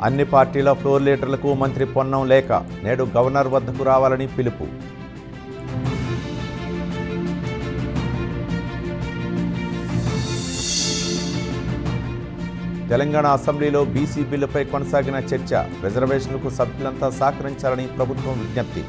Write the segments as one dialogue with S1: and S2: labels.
S1: అన్ని పార్టీల ఫ్లోర్ లీడర్లకు మంత్రి పొన్నం లేఖ, నేడు గవర్నర్ వద్దకు రావాలని పిలుపు. తెలంగాణ అసెంబ్లీలో బీసీ బిల్లుపై కొనసాగిన చర్చ, రిజర్వేషన్లకు సభ్యులంతా సహకరించాలని ప్రభుత్వం విజ్ఞప్తి.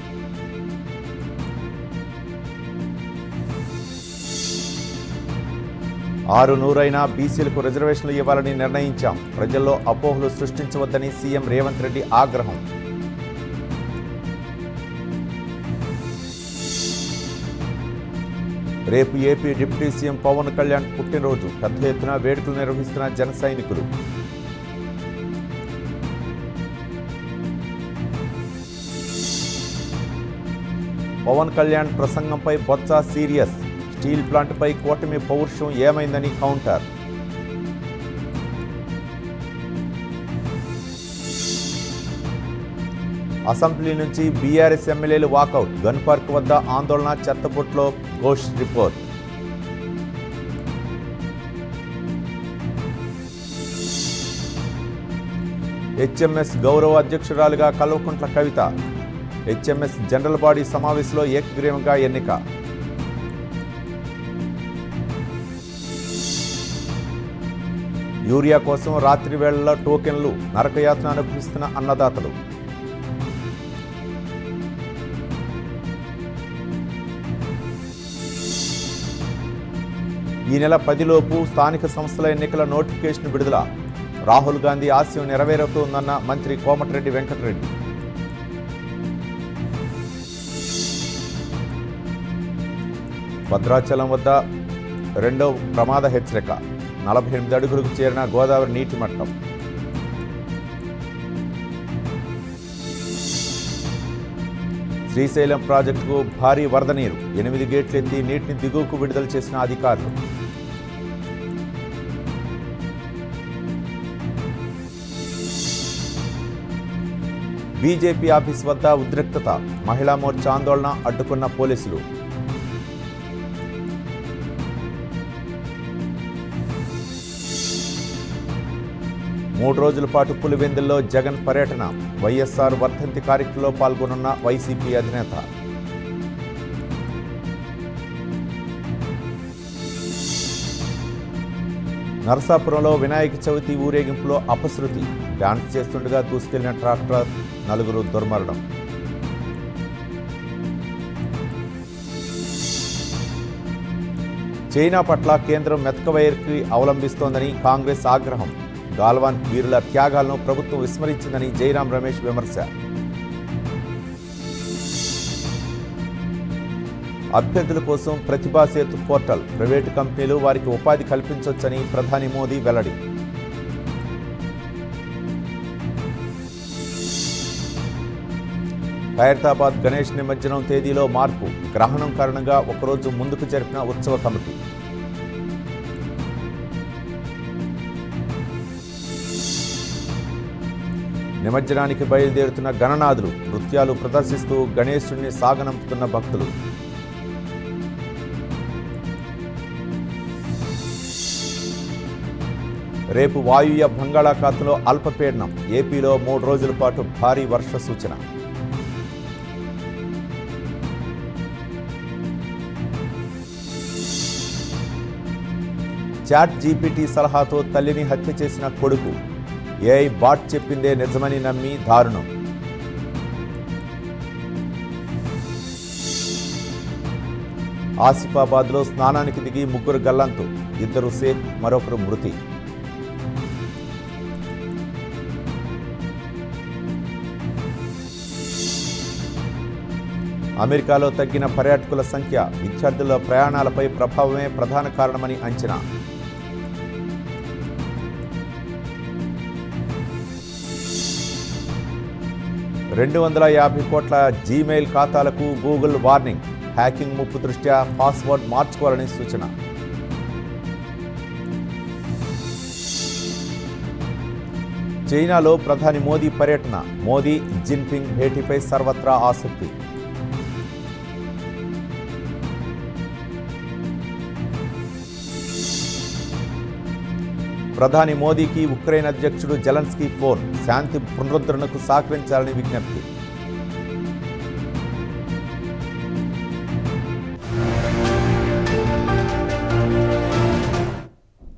S1: ఆరు నూరైనా బీసీలకు రిజర్వేషన్లు ఇవ్వాలని నిర్ణయించాం, ప్రజల్లో అపోహలు సృష్టించవద్దని సీఎం రేవంత్ రెడ్డి ఆగ్రహం. రేపు AP deputy CM Pawan Kalyan పుట్టినరోజు, పెద్ద ఎత్తున వేడుకలు నిర్వహిస్తున్న జన సైనికులు. పవన్ కళ్యాణ్ ప్రసంగంపై బొత్స సీరియస్, స్టీల్ ప్లాంట్పై కూటమి పౌరుషం ఏమైందని కౌంటర్. అసెంబ్లీ నుంచి బీఆర్ఎస్ ఎమ్మెల్యేలు వాకౌట్, గన్ పార్క్ వద్ద ఆందోళన, చెత్తబుట్లో ఘోష్ రిపోర్ట్. హెచ్ఎంఎస్ గౌరవ అధ్యక్షురాలుగా Kalvakuntla Kavitha, HMS general body సమావేశంలో ఏకగ్రీవంగా ఎన్నిక. యూరియా కోసం రాత్రి వేళల్లో టోకెన్లు, నరకయాతన అనుభవిస్తున్న అన్నదాతలు. ఈ నెల 10లోపు స్థానిక సంస్థల ఎన్నికల నోటిఫికేషన్ విడుదల, రాహుల్ గాంధీ ఆశయం నెరవేరుతోందన్న మంత్రి కోమటిరెడ్డి వెంకటరెడ్డి. భద్రాచలం వద్ద రెండో ప్రమాద హెచ్చరిక, 48 అడుగులకు చేరిన గోదావరి నీటి మట్టం. శ్రీశైలం ప్రాజెక్టుకు భారీ వరద నీరు, 8 గేట్లు ఎత్తి నీటిని దిగువకు విడుదల చేసిన అధికారులు. బీజేపీ ఆఫీస్ వద్ద ఉద్రిక్తత, మహిళా మోర్చా ఆందోళన అడ్డుకున్న పోలీసులు. మూడు రోజుల పాటు పులివెందుల్లో జగన్ పర్యటన, వైఎస్ఆర్ వర్ధంతి కార్యక్రమంలో పాల్గొనున్న వైసీపీ అధినేత. నరసాపురంలో వినాయక చవితి ఊరేగింపులో అపశృతి, డాన్స్ చేస్తుండగా దూసుకెళ్లిన ట్రాక్టర్, 4 దుర్మరణం. చైనా పట్ల కేంద్రం మెతక వైఖరి అవలంబిస్తోందని కాంగ్రెస్ ఆగ్రహం, గాల్వాన్ వీరుల త్యాగాలను ప్రభుత్వం విస్మరించిందని జైరాం రమేష్ విమర్శ. అభ్యర్థుల కోసం ప్రతిభా సేతు పోర్టల్, ప్రైవేటు కంపెనీలు వారికి ఉపాధి కల్పించవచ్చని ప్రధాని మోదీ వెల్లడి. ఖైరతాబాద్ గణేష్ నిమజ్జనం తేదీలో మార్పు, గ్రహణం కారణంగా ఒకరోజు ముందుకు జరిపిన ఉత్సవ కమిటీ. నిమజ్జనానికి బయలుదేరుతున్న గణనాథులు, నృత్యాలు ప్రదర్శిస్తూ గణేశుడిని సాగనంపుతున్న భక్తులు. రేపు వాయువ్య బంగాళాఖాతంలో అల్పపీడనం, ఏపీలో 3 రోజుల పాటు భారీ వర్ష సూచన. చాట్ జీపీటీ సలహాతో తల్లిని హత్య చేసిన కొడుకు, ఏఐ బాట్ చెప్పిందే నిజమని నమ్మి దారుణం. ఆసిఫాబాద్లో స్నానానికి దిగి 3 గల్లంతు, 2 సేఫ్, మరొకరు మృతి. అమెరికాలో తగ్గిన పర్యాటకుల సంఖ్య, విద్యార్థుల ప్రయాణాలపై ప్రభావమే ప్రధాన కారణమని అంచనా. $250 కోట్ల జీమెయిల్ ఖాతాలకు గూగుల్ వార్నింగ్, హ్యాకింగ్ ముప్పు దృష్ట్యా పాస్వర్డ్ మార్చుకోవాలని సూచన. చైనాలో ప్రధాని మోదీ పర్యటన, మోదీ జిన్పింగ్ భేటీపై సర్వత్రా ఆసక్తి. ప్రధాని మోదీకి ఉక్రెయిన్ అధ్యక్షుడు జెలెన్స్కీ ఫోన్, శాంతి పునరుద్ధరణకు సహకరించాలని విజ్ఞప్తి.